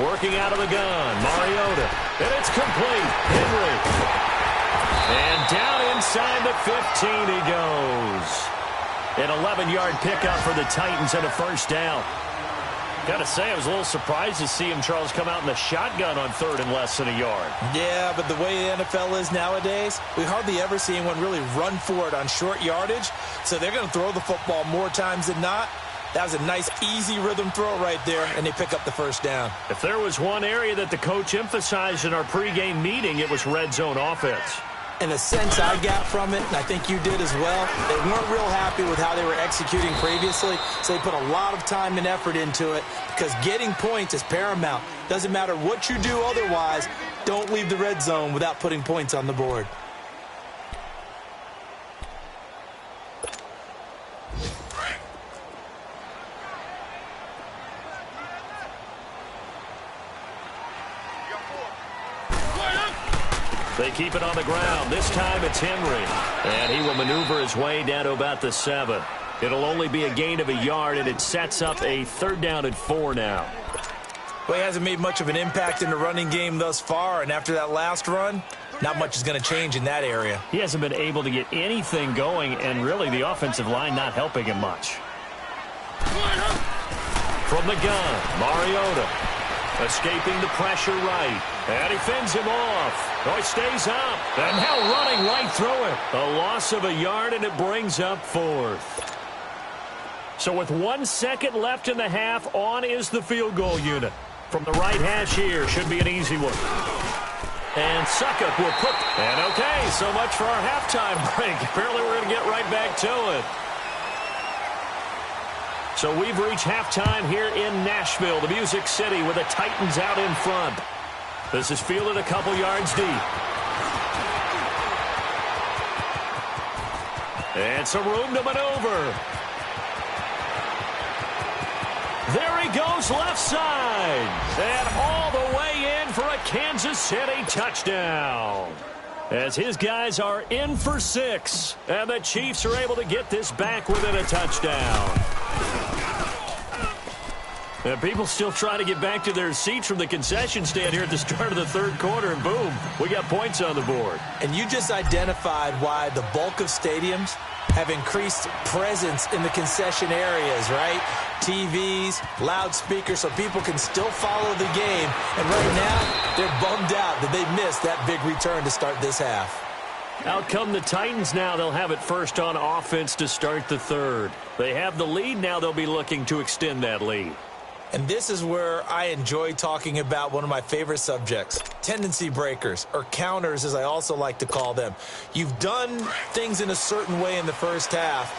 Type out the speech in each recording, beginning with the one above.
Working out of the gun, Mariota. And it's complete. Henry. And down inside the 15 he goes. An 11-yard pickup for the Titans and a first down. Got to say, I was a little surprised to see him, Charles, come out in the shotgun on third and less than a yard. Yeah, but the way the NFL is nowadays, we hardly ever see anyone really run for it on short yardage. So they're going to throw the football more times than not. That was a nice, easy rhythm throw right there, and they pick up the first down. If there was one area that the coach emphasized in our pregame meeting, it was red zone offense. And the sense I got from it, and I think you did as well, they weren't real happy with how they were executing previously, so they put a lot of time and effort into it because getting points is paramount. Doesn't matter what you do otherwise, don't leave the red zone without putting points on the board. They keep it on the ground. This time it's Henry. And he will maneuver his way down to about the 7. It'll only be a gain of a yard, and it sets up a 3rd down and 4 now. Well, he hasn't made much of an impact in the running game thus far, and after that last run, not much is going to change in that area. He hasn't been able to get anything going, and really the offensive line not helping him much. From the gun, Mariota. Escaping the pressure right. And he fends him off. Oh, he stays up. And now running right through it. A loss of a yard, and it brings up 4th. So with 1 second left in the half, on is the field goal unit. From the right hash here, should be an easy one. And Suckup will put... And okay, so much for our halftime break. Apparently we're going to get right back to it. So we've reached halftime here in Nashville, the Music City, with the Titans out in front. This is fielded a couple yards deep. And some room to maneuver. There he goes left side. And all the way in for a Kansas City touchdown. As his guys are in for 6. And the Chiefs are able to get this back within a touchdown. And people still trying to get back to their seats from the concession stand here at the start of the 3rd quarter, and boom, we got points on the board. And you just identified why the bulk of stadiums have increased presence in the concession areas, right? TVs, loudspeakers, so people can still follow the game. And right now, they're bummed out that they missed that big return to start this half. Out come the Titans now. They'll have it first on offense to start the 3rd. They have the lead. Now they'll be looking to extend that lead. And this is where I enjoy talking about one of my favorite subjects, tendency breakers, or counters as I also like to call them. You've done things in a certain way in the first half,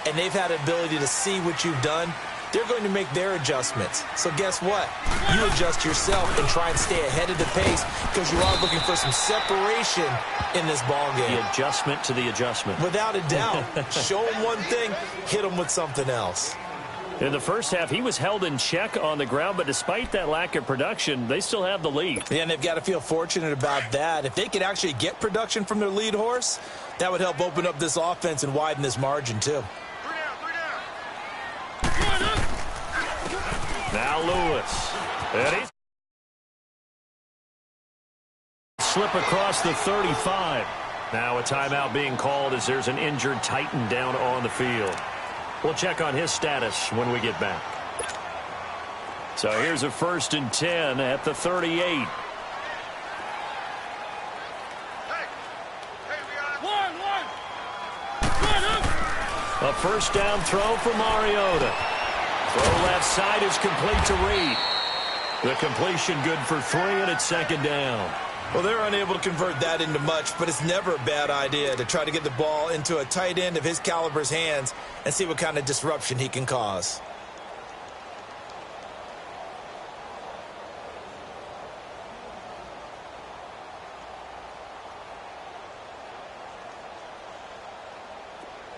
and they've had the ability to see what you've done. They're going to make their adjustments. So guess what? You adjust yourself and try and stay ahead of the pace because you are looking for some separation in this ballgame. The adjustment to the adjustment. Without a doubt. Show them one thing, hit them with something else. In the first half, he was held in check on the ground, but despite that lack of production, they still have the lead. Yeah, and they've got to feel fortunate about that. If they could actually get production from their lead horse, that would help open up this offense and widen this margin, too. Now Lewis. And he's slip across the 35. Now a timeout being called as there's an injured Titan down on the field. We'll check on his status when we get back. So here's a 1st and 10 at the 38. A first down throw for Mariota. Throw left side is complete to Reed. The completion good for 3, and it's 2nd down. Well, they're unable to convert that into much, but it's never a bad idea to try to get the ball into a tight end of his caliber's hands and see what kind of disruption he can cause.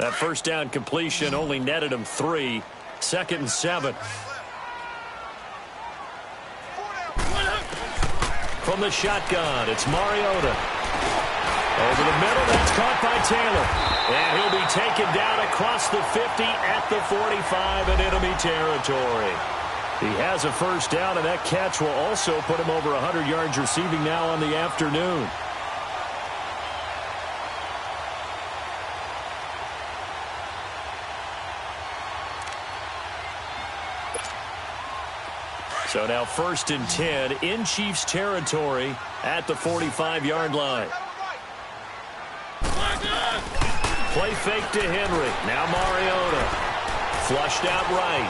That first down completion only netted him 3. 2nd and 7. From the shotgun, it's Mariota. Over the middle, that's caught by Taylor. And he'll be taken down across the 50 at the 45 in enemy territory. He has a first down, and that catch will also put him over 100 yards receiving now on the afternoon. So now 1st and 10 in Chiefs territory at the 45-yard line. Play fake to Henry. Now Mariota. Flushed out right.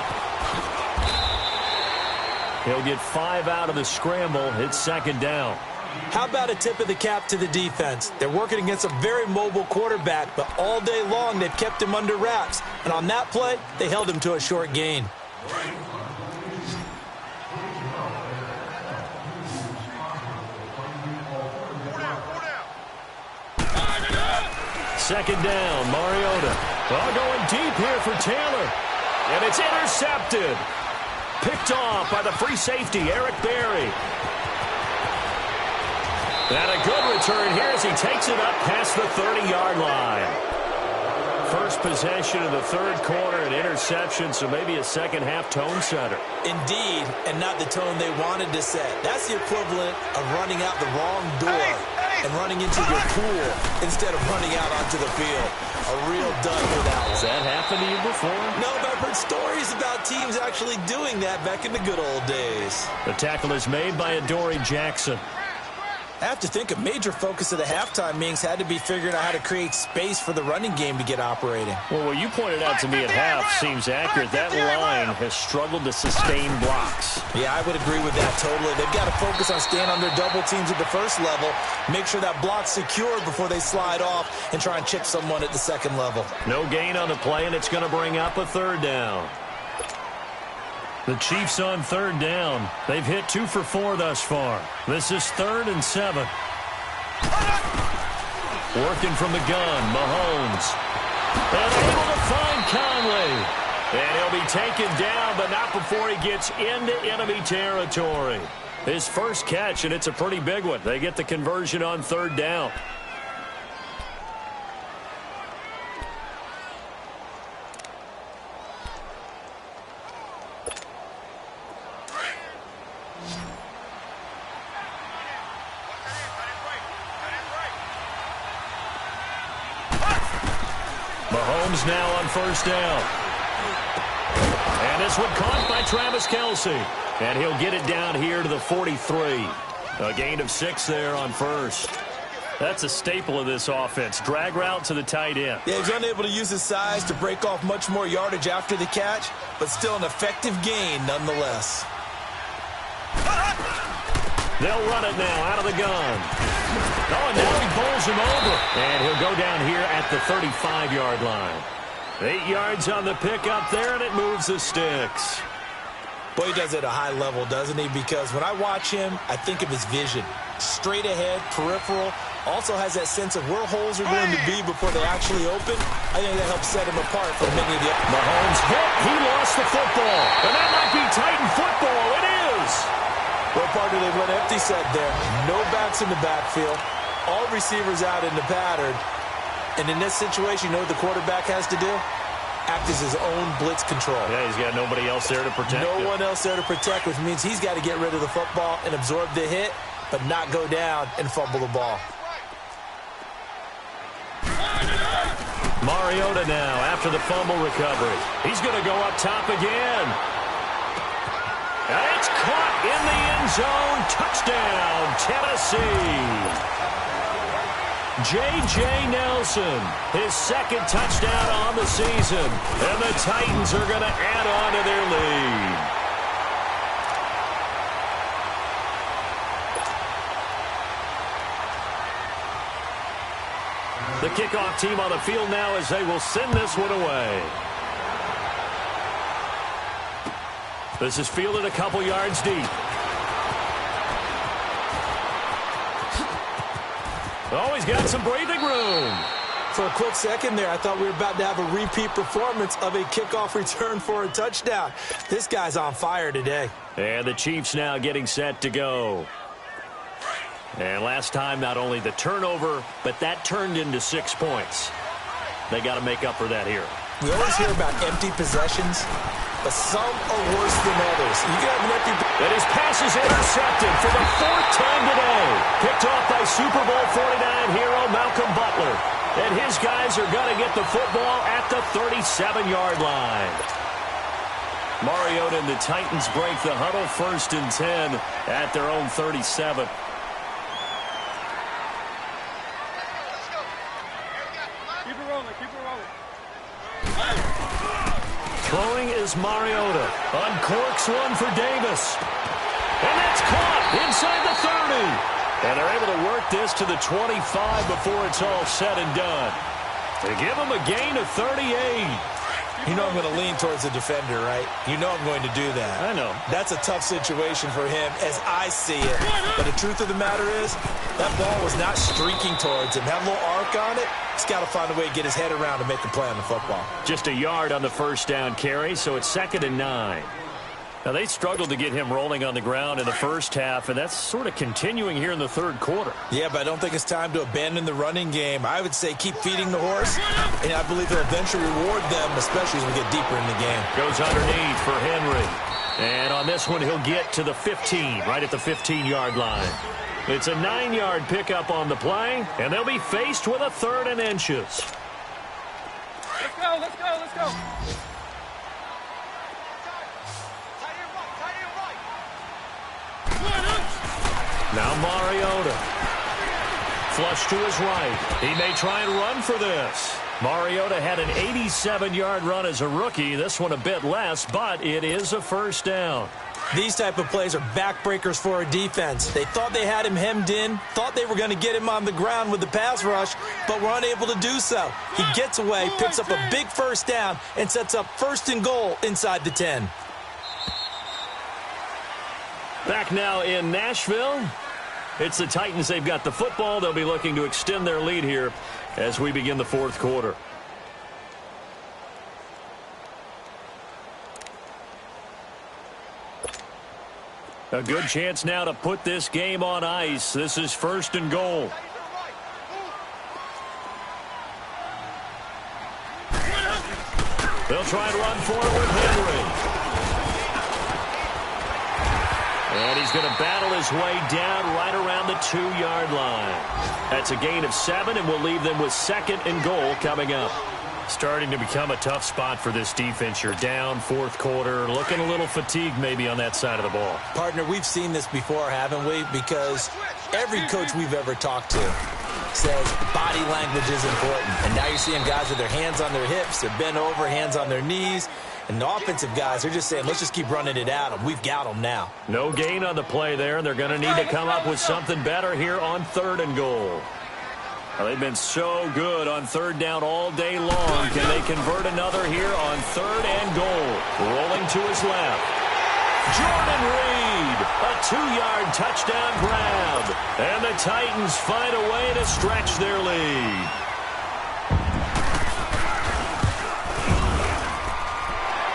He'll get 5 out of the scramble. It's 2nd down. How about a tip of the cap to the defense? They're working against a very mobile quarterback, but all day long they've kept him under wraps. And on that play, they held him to a short gain. 2nd down, Mariota. Going deep here for Taylor. And it's intercepted. Picked off by the free safety, Eric Berry. And a good return here as he takes it up past the 30-yard line. First possession of the 3rd quarter, an interception, so maybe a second-half tone setter. Indeed, and not the tone they wanted to set. That's the equivalent of running out the wrong door and running into your pool instead of running out onto the field. A real dud for that one. Has that happened to you before? No, but I've heard stories about teams actually doing that back in the good old days. The tackle is made by Adoree Jackson. I have to think a major focus of the halftime meetings had to be figuring out how to create space for the running game to get operating. Well, what you pointed out to me at half seems accurate. That line has struggled to sustain blocks. Yeah, I would agree with that totally. They've got to focus on staying under double teams at the first level, make sure that block's secured before they slide off and try and chip someone at the second level. No gain on the play, and it's going to bring up a 3rd down. The Chiefs on 3rd down. They've hit 2 for 4 thus far. This is 3rd and 7. Working from the gun, Mahomes. And able to find Conley. And he'll be taken down, but not before he gets into enemy territory. His first catch, and it's a pretty big one. They get the conversion on 3rd down. Mahomes now on 1st down. And this one caught by Travis Kelce. And he'll get it down here to the 43. A gain of 6 there on 1st. That's a staple of this offense. Drag route to the tight end. Yeah, he's unable to use his size to break off much more yardage after the catch, but still an effective gain nonetheless. They'll run it now out of the gun. Oh, and now he bowls him over. And he'll go down here at the 35-yard line. 8 yards on the pickup there, and it moves the sticks. Boy, he does it at a high level, doesn't he? Because when I watch him, I think of his vision. Straight ahead, peripheral. Also has that sense of where holes are going to be before they actually open. I think that helps set him apart from many of the others. Mahomes hit. He lost the football. And that might be Titan football. It is. Well, partner, they went empty set there. No backs in the backfield. All receivers out in the pattern. And in this situation, you know what the quarterback has to do? Act as his own blitz control. Yeah, he's got nobody else there to protect him. No one else there to protect, which means he's got to get rid of the football and absorb the hit, but not go down and fumble the ball. Mariota now after the fumble recovery. He's going to go up top again. And it's caught in the end zone. Touchdown, Tennessee. J.J. Nelson, his 2nd touchdown on the season. And the Titans are going to add on to their lead. The kickoff team on the field now as they will send this one away. This is fielded a couple yards deep. Oh, he's got some breathing room. For a quick second there, I thought we were about to have a repeat performance of a kickoff return for a touchdown. This guy's on fire today. And the Chiefs now getting set to go. And last time, not only the turnover, but that turned into 6 points. They got to make up for that here. We always hear about empty possessions, but some are worse than others. You can have an empty... And his pass is intercepted for the 4th time today. Picked off by Super Bowl 49 hero Malcolm Butler. And his guys are going to get the football at the 37-yard line. Mariota and the Titans break the huddle, 1st and 10 at their own 37. Throwing is Mariota. Uncorks one for Davis. And that's caught inside the 30. And they're able to work this to the 25 before it's all said and done. To give them a gain of 38. You know I'm going to lean towards the defender, right? You know I'm going to do that. I know. That's a tough situation for him as I see it. But the truth of the matter is, that ball was not streaking towards him. That little arc on it, he's got to find a way to get his head around to make the play on the football. Just a yard on the 1st down carry, so it's 2nd and 9. Now, they struggled to get him rolling on the ground in the first half, and that's sort of continuing here in the 3rd quarter. Yeah, but I don't think it's time to abandon the running game. I would say keep feeding the horse, and I believe he'll eventually reward them, especially as we get deeper in the game. Goes underneath for Henry. And on this one, he'll get to the 15, right at the 15-yard line. It's a 9-yard pickup on the play, and they'll be faced with a 3rd and inches. Let's go, let's go, let's go. Now Mariota. Flush to his right. He may try and run for this. Mariota had an 87-yard run as a rookie. This one a bit less, but it is a 1st down. These type of plays are backbreakers for a defense. They thought they had him hemmed in, thought they were going to get him on the ground with the pass rush, but were unable to do so. He gets away, picks up a big 1st down, and sets up 1st and goal inside the 10. Back now in Nashville. It's the Titans. They've got the football. They'll be looking to extend their lead here as we begin the 4th quarter. A good chance now to put this game on ice. This is 1st and goal. They'll try and run for it with Henry. And he's going to battle his way down right around the 2-yard line. That's a gain of 7, and we'll leave them with 2nd and goal coming up. Starting to become a tough spot for this defense. You're down 4th quarter, looking a little fatigued maybe on that side of the ball. Partner, we've seen this before, haven't we? Because every coach we've ever talked to says body language is important. And now you're seeing guys with their hands on their hips, they're bent over, hands on their knees. And the offensive guys are just saying, let's just keep running it at them. We've got them now. No gain on the play there, and they're going to need to come up with something better here on 3rd and goal. Well, they've been so good on 3rd down all day long. Can they convert another here on 3rd and goal? Rolling to his left. Jordan Reed, a 2-yard touchdown grab. And the Titans find a way to stretch their lead.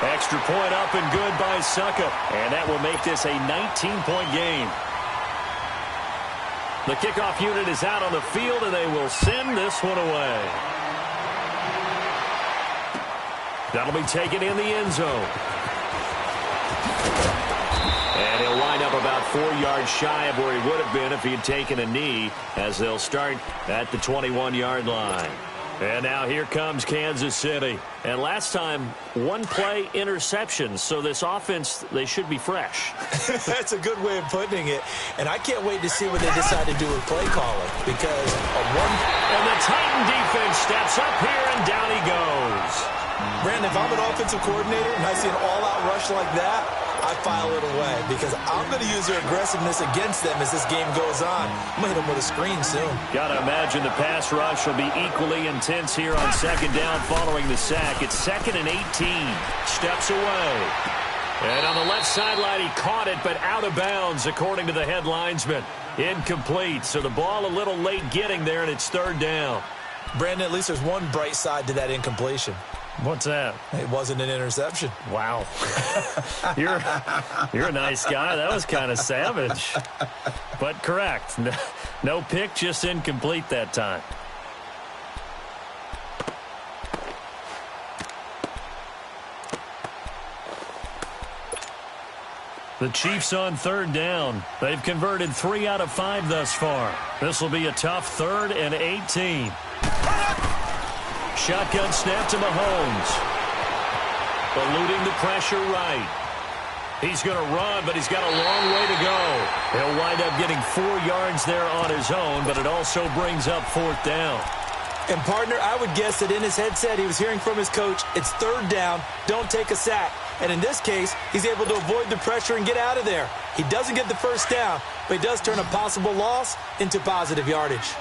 Extra point up and good by Succa. And that will make this a 19-point game. The kickoff unit is out on the field, and they will send this one away. That'll be taken in the end zone. And he'll wind up about 4 yards shy of where he would have been if he had taken a knee, as they'll start at the 21-yard line. And now here comes Kansas City. And last time, 1-play interceptions. So this offense, they should be fresh. That's a good way of putting it. And I can't wait to see what they decide to do with play calling. Because a one... And the Titan defense steps up here, and down he goes. Brandon, if I'm an offensive coordinator and I see an all-out rush like that, I file it away because I'm going to use their aggressiveness against them as this game goes on. I'm going to hit them with a screen soon. Got to imagine the pass rush will be equally intense here on 2nd down following the sack. It's 2nd and 18. Steps away. And on the left sideline, he caught it, but out of bounds, according to the head linesman. Incomplete, so the ball a little late getting there, and it's 3rd down. Brandon, at least there's one bright side to that incompletion. What's that? It wasn't an interception. Wow. You're a nice guy. That was kind of savage. But correct. No pick, just incomplete that time. The Chiefs on third down. They've converted 3 out of 5 thus far. This will be a tough 3rd and 18. Shotgun snap to Mahomes. Eluding the pressure right. He's going to run, but he's got a long way to go. He'll wind up getting 4 yards there on his own, but it also brings up 4th down. And, partner, I would guess that in his headset he was hearing from his coach, it's 3rd down, don't take a sack. And in this case, he's able to avoid the pressure and get out of there. He doesn't get the 1st down, but he does turn a possible loss into positive yardage.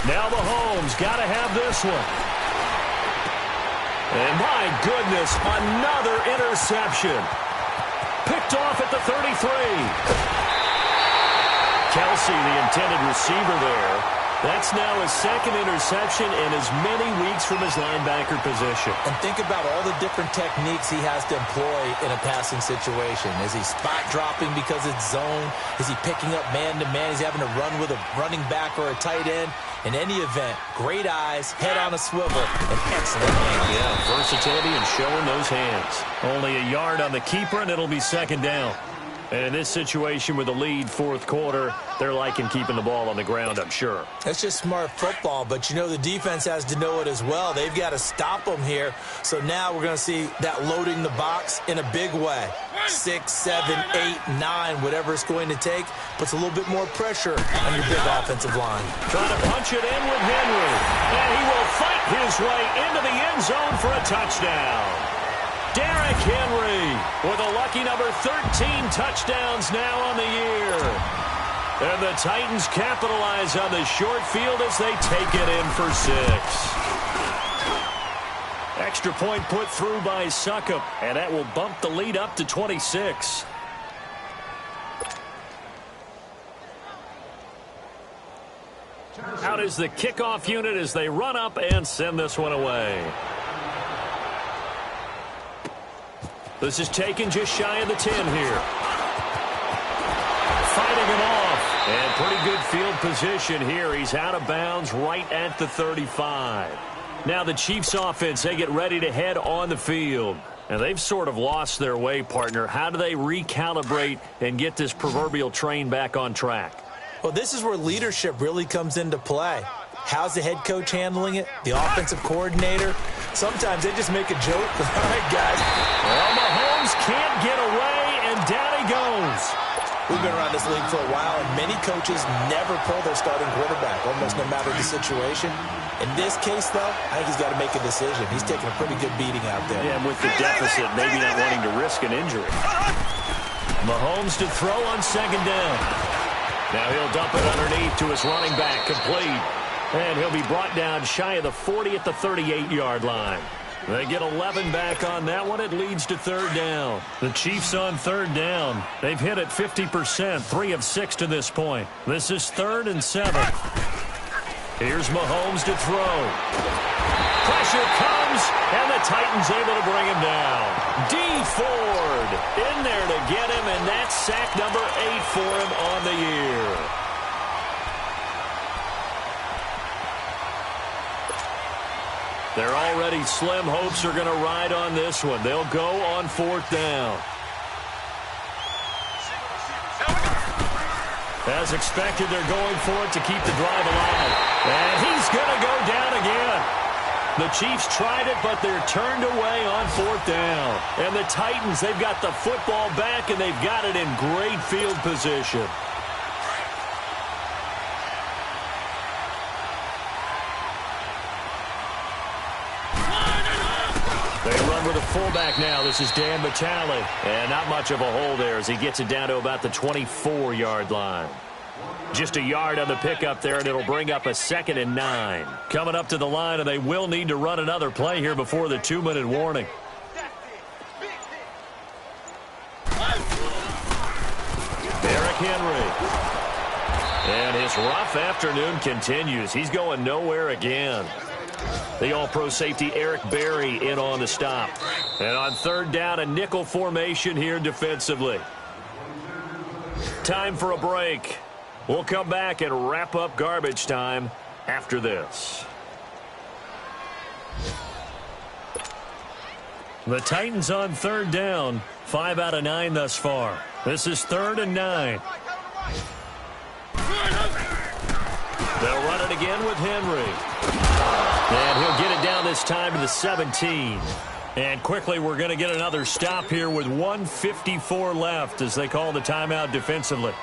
Now Mahomes got to have this one. And my goodness, another interception. Picked off at the 33. Kelsey, the intended receiver there. That's now his 2nd interception in as many weeks from his linebacker position. And think about all the different techniques he has to employ in a passing situation. Is he spot dropping because it's zone? Is he picking up man-to-man? Is he having to run with a running back or a tight end? In any event, great eyes, head on a swivel, and excellent hands. Yeah, versatility and showing those hands. Only a yard on the keeper, and it'll be 2nd down. And in this situation with the lead 4th quarter, they're liking keeping the ball on the ground, I'm sure. That's just smart football, but you know the defense has to know it as well. They've got to stop them here. So now we're going to see that loading the box in a big way. 6, 7, 8, 9, whatever it's going to take, puts a little bit more pressure on your big offensive line. Trying to punch it in with Henry. And he will fight his way into the end zone for a touchdown. Derrick Henry with a lucky number 13 touchdowns now on the year. And the Titans capitalize on the short field as they take it in for 6. Extra point put through by Succop, and that will bump the lead up to 26. Out is the kickoff unit as they run up and send this one away. This is taken just shy of the 10 here. Fighting him off. And pretty good field position here. He's out of bounds right at the 35. Now the Chiefs offense, they get ready to head on the field. And they've sort of lost their way, partner. How do they recalibrate and get this proverbial train back on track? Well, this is where leadership really comes into play. How's the head coach handling it? The offensive coordinator? Sometimes they just make a joke. All right, guys. Well, Mahomes can't get away, and down he goes. We've been around this league for a while, and many coaches never pull their starting quarterback, almost no matter the situation. In this case, though, I think he's got to make a decision. He's taking a pretty good beating out there. Yeah, and with the deficit, maybe not wanting to risk an injury. Mahomes to throw on 2nd down. Now he'll dump it underneath to his running back, complete. And he'll be brought down shy of the 40 at the 38-yard line. They get 11 back on that one. It leads to 3rd down. The Chiefs on 3rd down. They've hit it 50%, 3 of 6 to this point. This is 3rd and 7. Here's Mahomes to throw. Pressure comes, and the Titans able to bring him down. D. Ford in there to get him, and that's sack number 8 for him on the year. They're already slim hopes are going to ride on this one. They'll go on 4th down. As expected, they're going for it to keep the drive alive. And he's going to go down again. The Chiefs tried it, but they're turned away on 4th down. And the Titans, they've got the football back, and they've got it in great field position. They run with a fullback now. This is Dan Vitale. And not much of a hole there as he gets it down to about the 24-yard line. Just a yard on the pickup there, and it'll bring up a 2nd and 9. Coming up to the line, and they will need to run another play here before the 2-minute warning. And his rough afternoon continues. He's going nowhere again. The all-pro safety Eric Berry in on the stop. And on third down, a nickel formation here defensively. Time for a break. We'll come back and wrap up garbage time after this. The Titans on third down. 5 out of 9 thus far. This is 3rd and 9. They'll run it again with Henry. And he'll get it down this time to the 17. And quickly we're going to get another stop here with 1:54 left as they call the timeout defensively.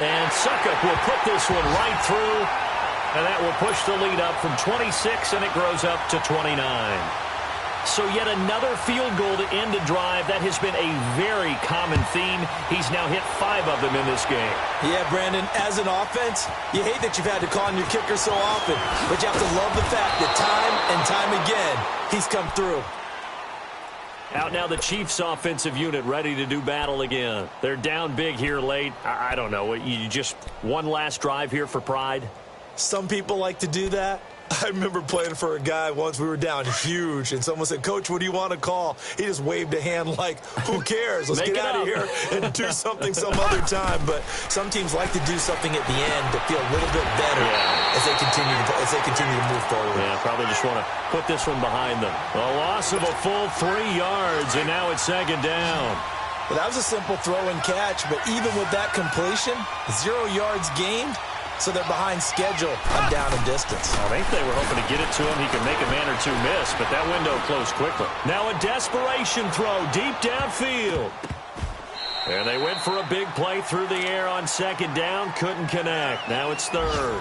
And Suckup will put this one right through. And that will push the lead up from 26, and it grows up to 29. So yet another field goal to end a drive. That has been a very common theme. He's now hit 5 of them in this game. Yeah, Brandon, as an offense, you hate that you've had to call on your kicker so often, but you have to love the fact that time and time again, he's come through. Out now the Chiefs offensive unit ready to do battle again. They're down big here late. I don't know. You just one last drive here for pride? Some people like to do that. I remember playing for a guy once. We were down huge, and someone said, "Coach, what do you want to call?" He just waved a hand like, who cares? Let's get out of here and do something some other time. But some teams like to do something at the end to feel a little bit better as they continue to move forward. Yeah, probably just want to put this one behind them. A loss of a full 3 yards, and now it's 2nd down. Well, that was a simple throw and catch, but even with that completion, 0 yards gained. So they're behind schedule on down and distance. I think they were hoping to get it to him. He could make a man or two miss, but that window closed quickly. Now a desperation throw deep downfield. And they went for a big play through the air on 2nd down. Couldn't connect. Now it's 3rd.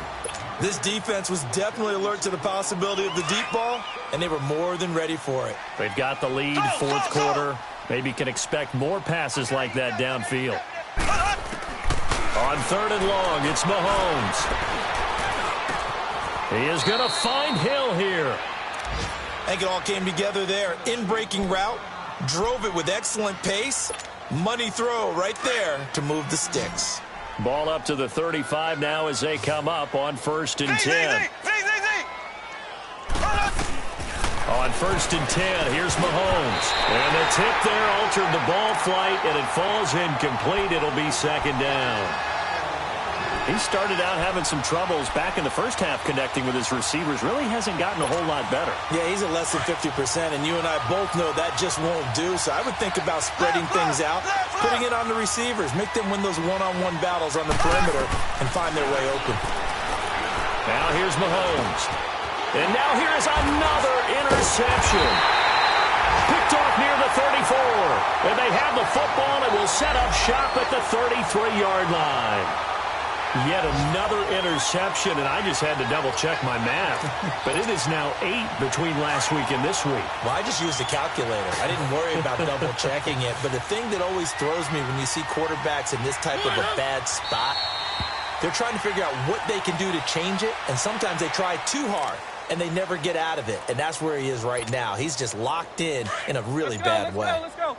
This defense was definitely alert to the possibility of the deep ball, and they were more than ready for it. They've got the lead, 4th quarter. Maybe can expect more passes like that downfield. On 3rd and long, it's Mahomes. He is going to find Hill here. I think it all came together there. In-breaking route, drove it with excellent pace. Money throw right there to move the sticks. Ball up to the 35 now as they come up on 1st and 10. On 1st and 10, here's Mahomes. And the tip there altered the ball flight, and it falls incomplete. It'll be 2nd down. He started out having some troubles back in the first half connecting with his receivers. Really hasn't gotten a whole lot better. Yeah, he's at less than 50%, and you and I both know that just won't do. So I would think about spreading things out, putting it on the receivers, make them win those one-on-one battles on the perimeter, and find their way open. Now here's Mahomes. And now here is another interception. Picked off near the 34. And they have the football and will set up shop at the 33-yard line. Yet another interception, and I just had to double-check my math. But it is now 8 between last week and this week. Well, I just used a calculator. I didn't worry about double-checking it. But the thing that always throws me when you see quarterbacks in this type of a bad spot, they're trying to figure out what they can do to change it, and sometimes they try too hard, and they never get out of it. And that's where he is right now. He's just locked in a really bad way. Let's go.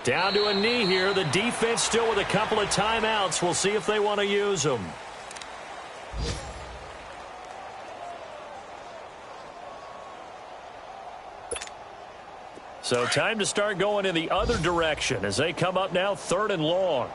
Down to a knee here. The defense still with a couple of timeouts. We'll see if they want to use them. So time to start going in the other direction as they come up now 3rd and long.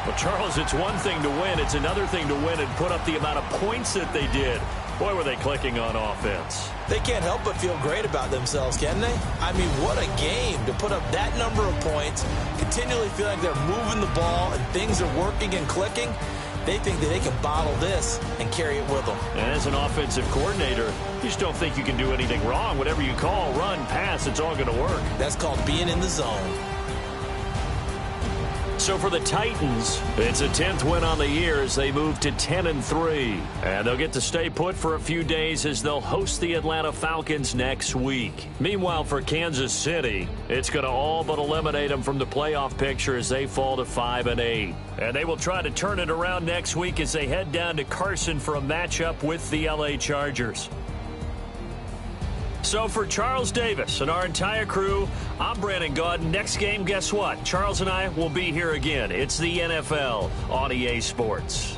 Well, Charles, it's one thing to win. It's another thing to win and put up the amount of points that they did. Boy, were they clicking on offense. They can't help but feel great about themselves, can they? I mean, what a game to put up that number of points, continually feel like they're moving the ball and things are working and clicking. They think that they can bottle this and carry it with them. And as an offensive coordinator, you just don't think you can do anything wrong. Whatever you call, run, pass, it's all going to work. That's called being in the zone. So for the Titans, it's a 10th win on the year as they move to 10-3. And they'll get to stay put for a few days as they'll host the Atlanta Falcons next week. Meanwhile, for Kansas City, it's going to all but eliminate them from the playoff picture as they fall to 5-8. And they will try to turn it around next week as they head down to Carson for a matchup with the LA Chargers. So for Charles Davis and our entire crew, I'm Brandon Gaudin. Next game, guess what? Charles and I will be here again. It's the NFL on EA Sports.